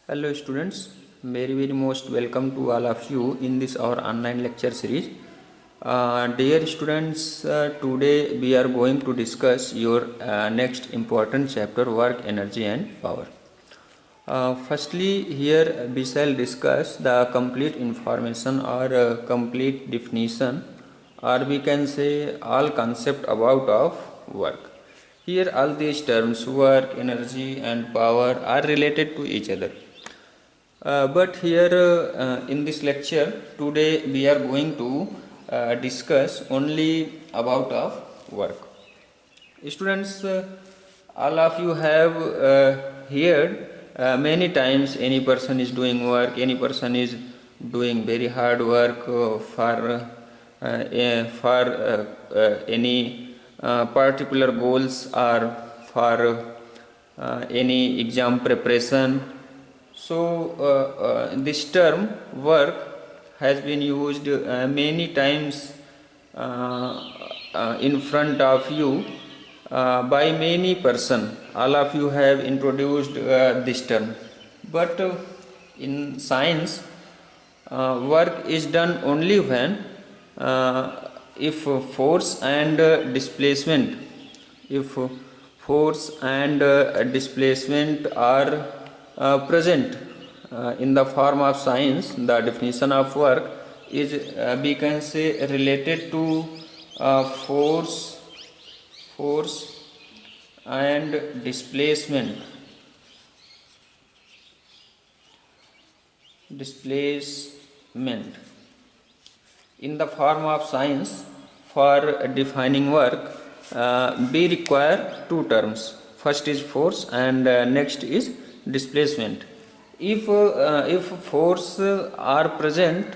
Hello students, very most welcome to all of you in this our online lecture series. Dear students, today we are going to discuss your next important chapter, work, energy and power. Firstly, here we shall discuss the complete information or complete definition, or we can say all concept about of work. Here all these terms work, energy and power are related to each other. But here in this lecture today we are going to discuss only about of work. Students, all of you have heard many times any person is doing work, any person is doing very hard work for any particular goals or for any exam preparation. So this term work has been used many times in front of you by many person. All of you have introduced this term, but in science work is done only when if force and displacement if force and displacement are present in the form of science. The definition of work is we can say related to force and displacement in the form of science. For defining work we require two terms. First is force and next is displacement. If force are present,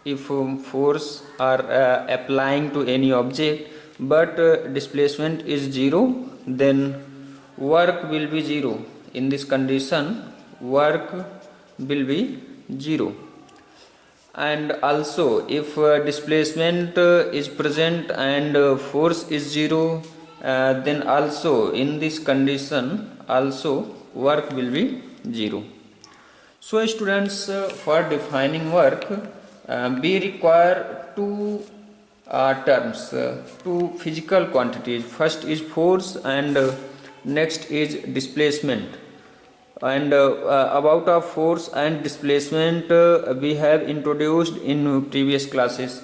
if force are applying to any object but displacement is zero, then work will be zero. In this condition work will be zero. And also if displacement is present and force is zero, then also in this condition also work will be zero. So students, for defining work we require two terms, two physical quantities. First is force and next is displacement. And about of force and displacement we have introduced in previous classes.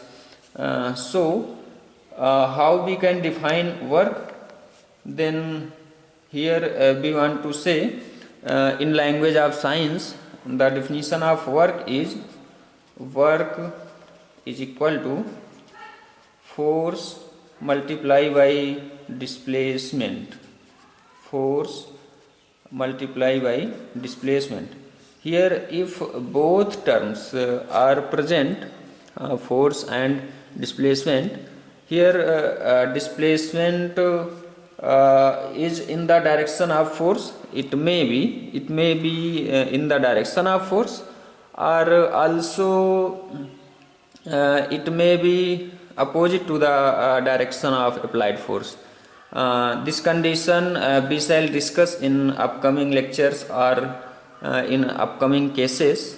How we can define work? Then here we want to say in language of science, the definition of work is equal to force multiply by displacement. Force multiply by displacement. Here if both terms are present, force and displacement, here displacement is in the direction of force. It may be in the direction of force, or also it may be opposite to the direction of applied force. This condition we shall discuss in upcoming lectures or in upcoming cases.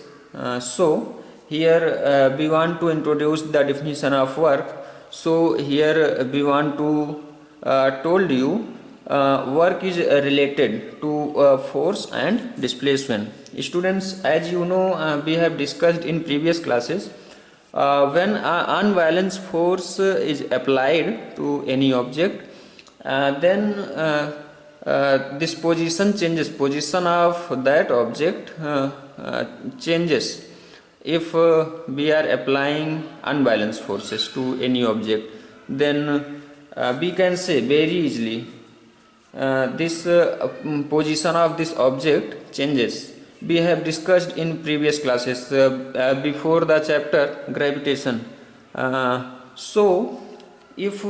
So here we want to introduce the definition of work. So here we want to told you work is related to force and displacement. Students, as you know, we have discussed in previous classes, when unbalanced force is applied to any object, then this position changes, position of that object changes if we are applying unbalanced forces to any object. Then we can say very easily this position of this object changes. We have discussed in previous classes before the chapter gravitation. So if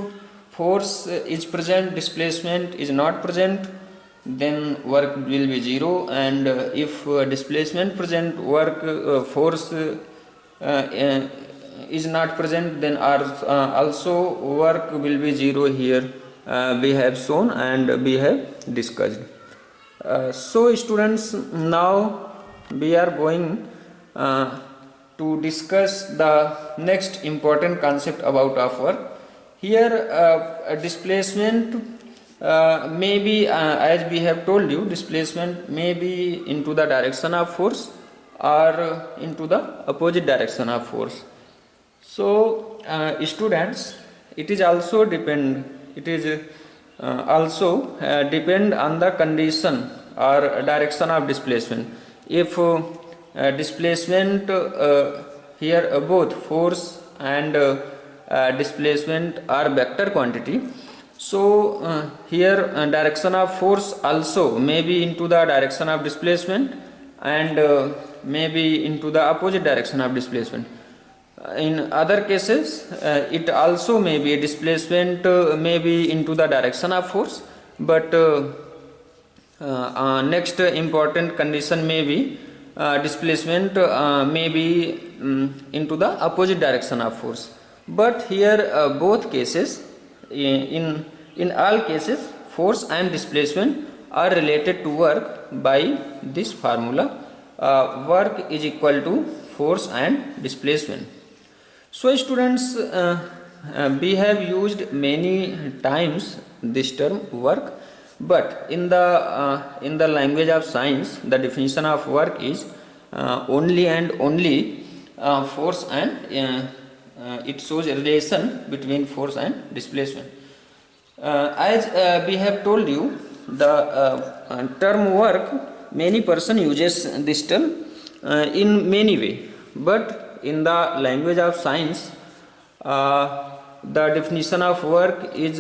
force is present, displacement is not present, then work will be zero. And if displacement present, force is not present, then also work will be zero. Here we have shown and we have discussed. So students, now we are going to discuss the next important concept about of work. Here a displacement may be, as we have told you, displacement may be into the direction of force or into the opposite direction of force. So students, it is also depend on the condition or direction of displacement. If displacement here both force and displacement are vector quantity, so here direction of force also may be into the direction of displacement and may be into the opposite direction of displacement. In other cases it also may be displacement may be into the direction of force, but next important condition may be displacement may be into the opposite direction of force. But here both cases, in all cases, force and displacement are related to work by this formula, work is equal to force and displacement. So students, we have used many times this term work, but in the language of science, the definition of work is only and only force, and it shows a relation between force and displacement. As we have told you, the term work, many person uses this term in many way, but in the language of science, the definition of work is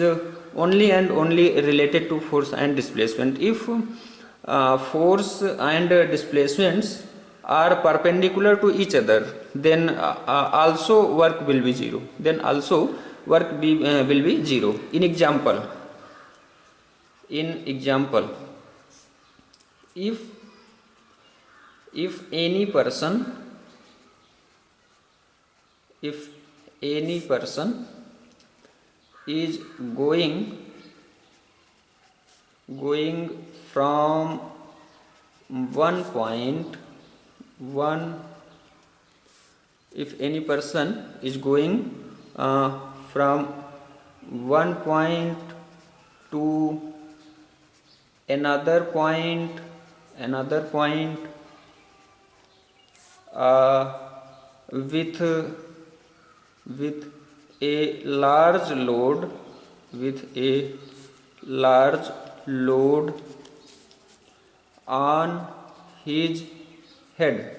only and only related to force and displacement. If force and displacements are perpendicular to each other, then also work will be zero. Then also work will be zero. In example, if any person is going from one point if any person is going from one point to another point with a large load on his head,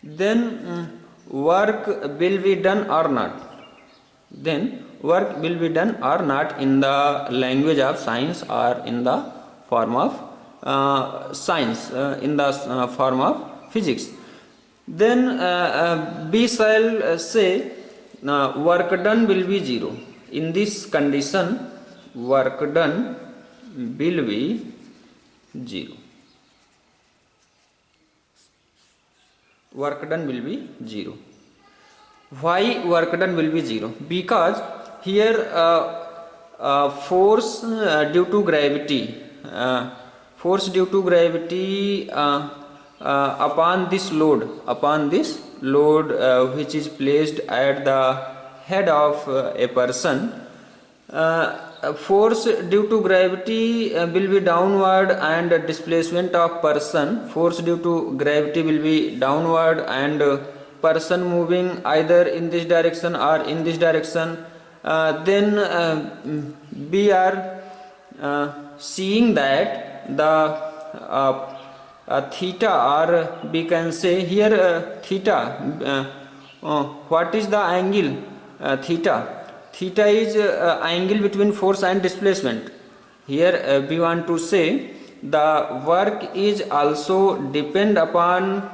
then work will be done or not. In the language of science or in the form of science, in the form of physics. Then we shall say work done will be zero. In this condition, work done will be zero. Why work done will be zero? Because here force due to gravity upon this load which is placed at the head of a person, force due to gravity will be downward, and displacement of person, force due to gravity will be downward, and person moving either in this direction or in this direction. Then we are seeing that the theta, or we can say here theta, what is the angle? Theta is angle between force and displacement. Here we want to say the work is also depend upon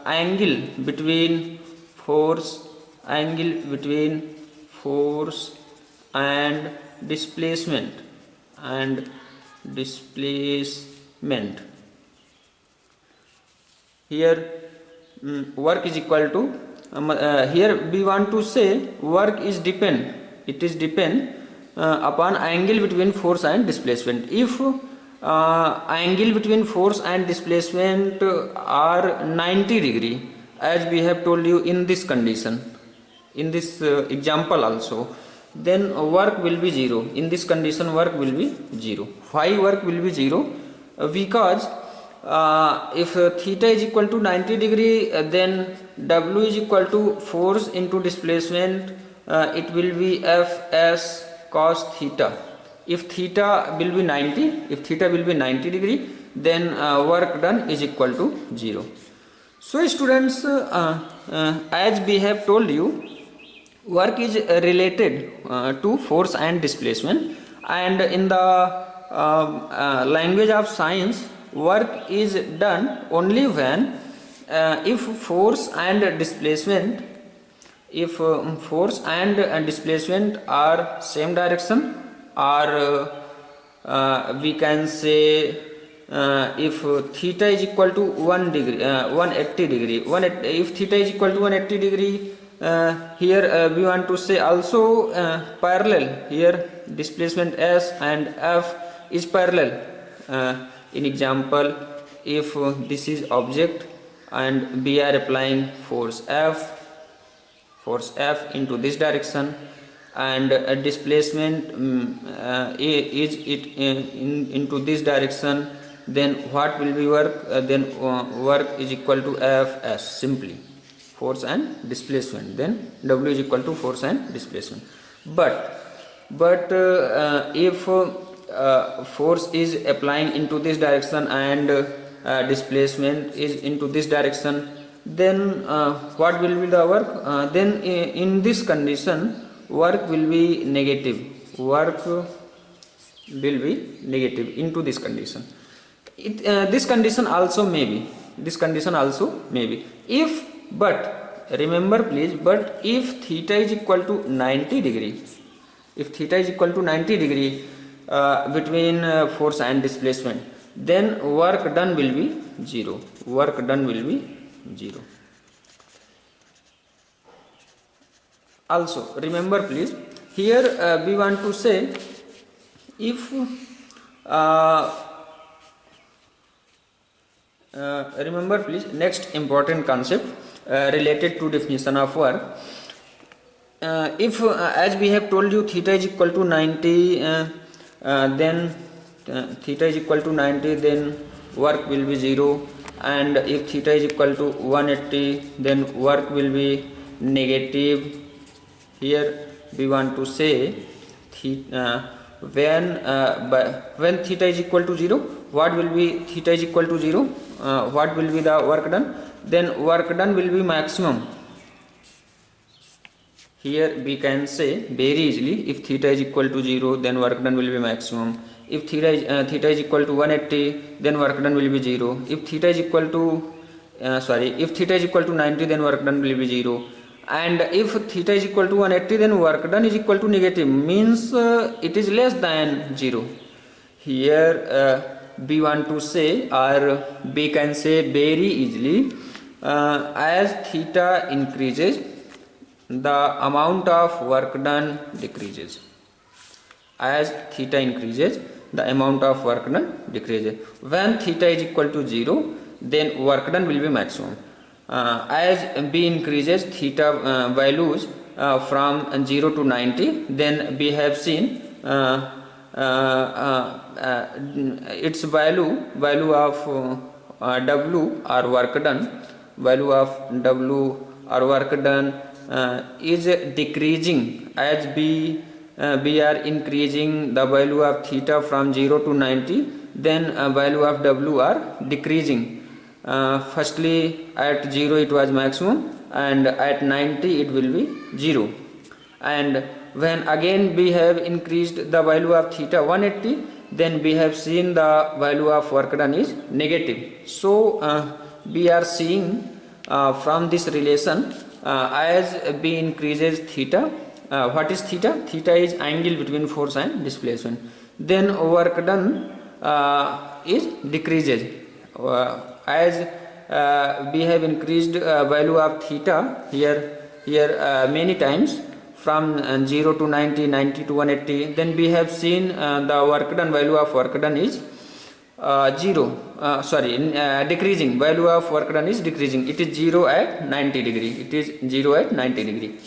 angle between force and displacement. Here work is equal to here we want to say work is depend upon angle between force and displacement. If angle between force and displacement are 90 degree, as we have told you in this condition, in this example also, then work will be 0. In this condition work will be 0. Why work will be 0? Because if theta is equal to 90 degree, then W is equal to force into displacement, it will be Fs cos theta. If theta will be 90 degree, then work done is equal to 0. So students, as we have told you, work is related to force and displacement, and in the language of science, work is done only when if force and displacement are same direction, or we can say if theta is equal to 180 degree, if theta is equal to 180 degree, here we want to say also parallel. Here displacement S and F is parallel. In example, if this is object and we are applying force F into this direction, and displacement is into this direction, then what will be work? Then work is equal to Fs, simply force and displacement. Then W is equal to force and displacement. But if force is applying into this direction and displacement is into this direction, then what will be the work? Then in this condition work will be negative. Work will be negative into this condition. This condition also may be. But remember please, but if theta is equal to 90 degree, between force and displacement, then work done will be 0. Also remember please, here we want to say, if remember please, next important concept related to definition of work. If as we have told you, theta is equal to 90, then work will be 0, and if theta is equal to 180, then work will be negative. Here we want to say when theta is equal to 0, what will be theta is equal to 0? What will be the work done? Then work done will be maximum. Here we can say very easily, if theta is equal to 0, then work done will be maximum. If theta is equal to 180, then work done will be 0. If theta is equal to 90, then work done will be 0. And if theta is equal to 180, then work done is equal to negative, means it is less than 0. Here we want to say, or we can say very easily, as theta increases, the amount of work done decreases. As theta increases, the amount of work done decreases. When theta is equal to 0, then work done will be maximum. As b increases theta values from 0 to 90, then we have seen its value of W or work done, is decreasing as we are increasing the value of theta from 0 to 90, then value of W are decreasing. Firstly at 0 it was maximum, and at 90 it will be 0, and when again we have increased the value of theta 180, then we have seen the value of work done is negative. So we are seeing from this relation, as b increases theta, what is theta? Theta is angle between force and displacement. Then work done is decreases. As we have increased value of theta here many times, from 0 to 90, 90 to 180, then we have seen the work done, value of work done is decreasing. Value of work done is decreasing. It is 0 at 90 degree. It is 0 at 90 degree.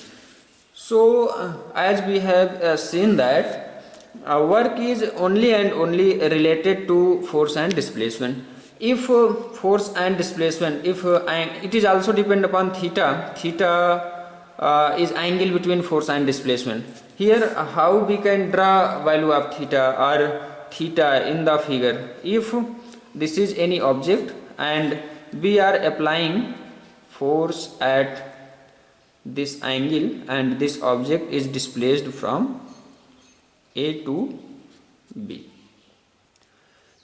So as we have seen that work is only and only related to force and displacement. If force and displacement, if it is also depend upon theta. Theta is angle between force and displacement. Here how we can draw value of theta or theta in the figure? If this is any object and we are applying force at this angle and this object is displaced from A to B,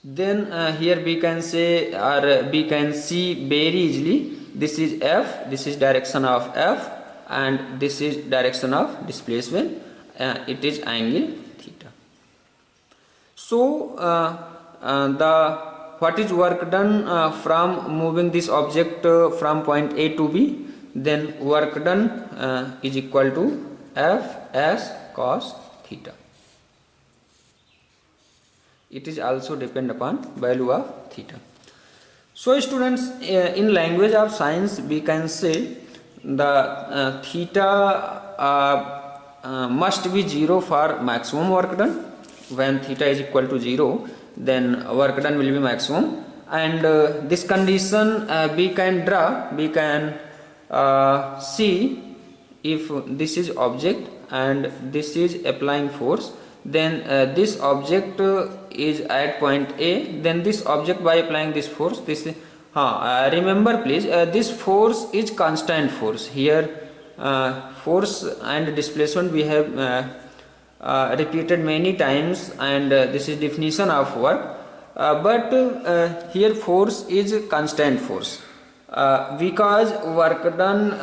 then here we can say, or we can see very easily, this is F, this is direction of F, and this is direction of displacement, it is angle theta. So the what is work done from moving this object from point A to B, then work done is equal to F as cos theta. It is also depend upon value of theta. So students, in language of science we can say the theta must be 0 for maximum work done. When theta is equal to 0, then work done will be maximum, and this condition we can draw, we can see if this is object and this is applying force, then this object is at point A, then this object by applying this force, this remember please, this force is constant force. Here force and displacement we have repeated many times, and this is definition of work, but here force is constant force, because work done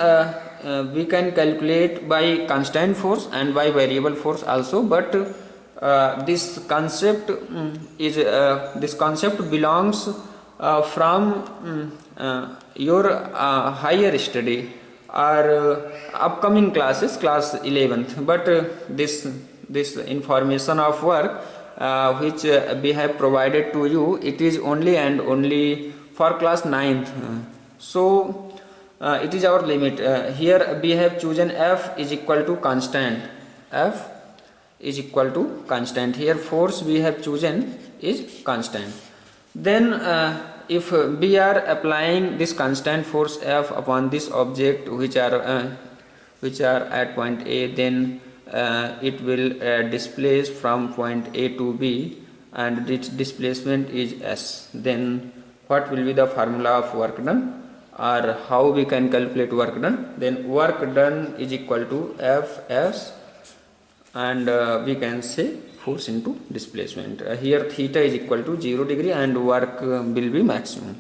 we can calculate by constant force and by variable force also, but this concept is this concept belongs from your higher study or upcoming classes, class 11th, but this information of work which we have provided to you, it is only and only for class 9th. So it is our limit. Here we have chosen F is equal to constant. F is equal to constant. Here force we have chosen is constant. Then if we are applying this constant force F upon this object which are at point A, then it will displace from point A to B, and its displacement is S. Then what will be the formula of work done, or how we can calculate work done? Then work done is equal to Fs, and we can say force into displacement. Here theta is equal to 0 degree and work will be maximum.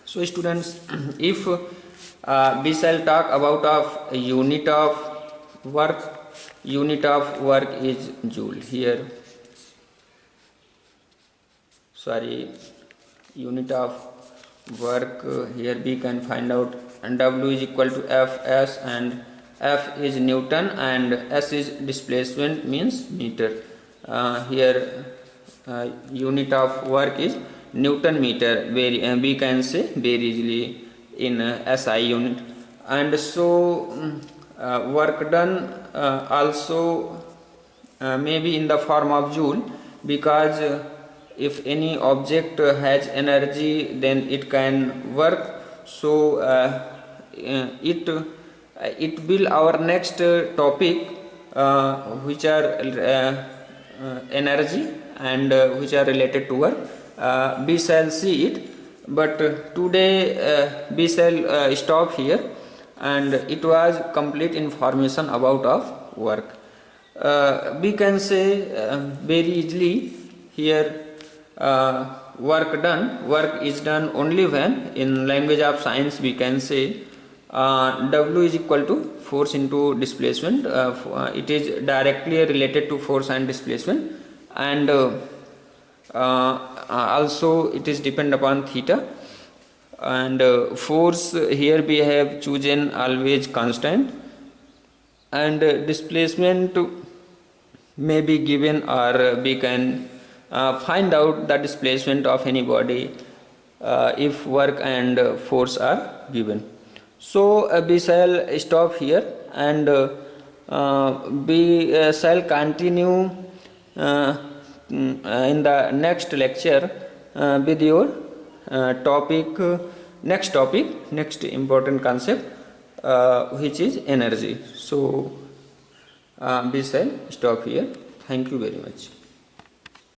So students, if we shall talk about of unit of work, unit of work is joule. Here unit of work, here we can find out, and W is equal to Fs, and F is Newton and S is displacement, means meter. Here unit of work is Newton meter, where we can say very easily in SI unit. And so work done also may be in the form of joule, because if any object has energy, then it can work. So it will our next topic, which are energy and which are related to work, we shall see it, but today we shall stop here, and it was complete information about of work. We can say very easily here, work is done only when, in language of science we can say, W is equal to force into displacement. It is directly related to force and displacement, and also it is depend upon theta. And force, here we have chosen always constant, and displacement may be given, or we can find out the displacement of any body if work and force are given. So we shall stop here, and we shall continue in the next lecture with your next important concept, which is energy. So we shall stop here. Thank you very much.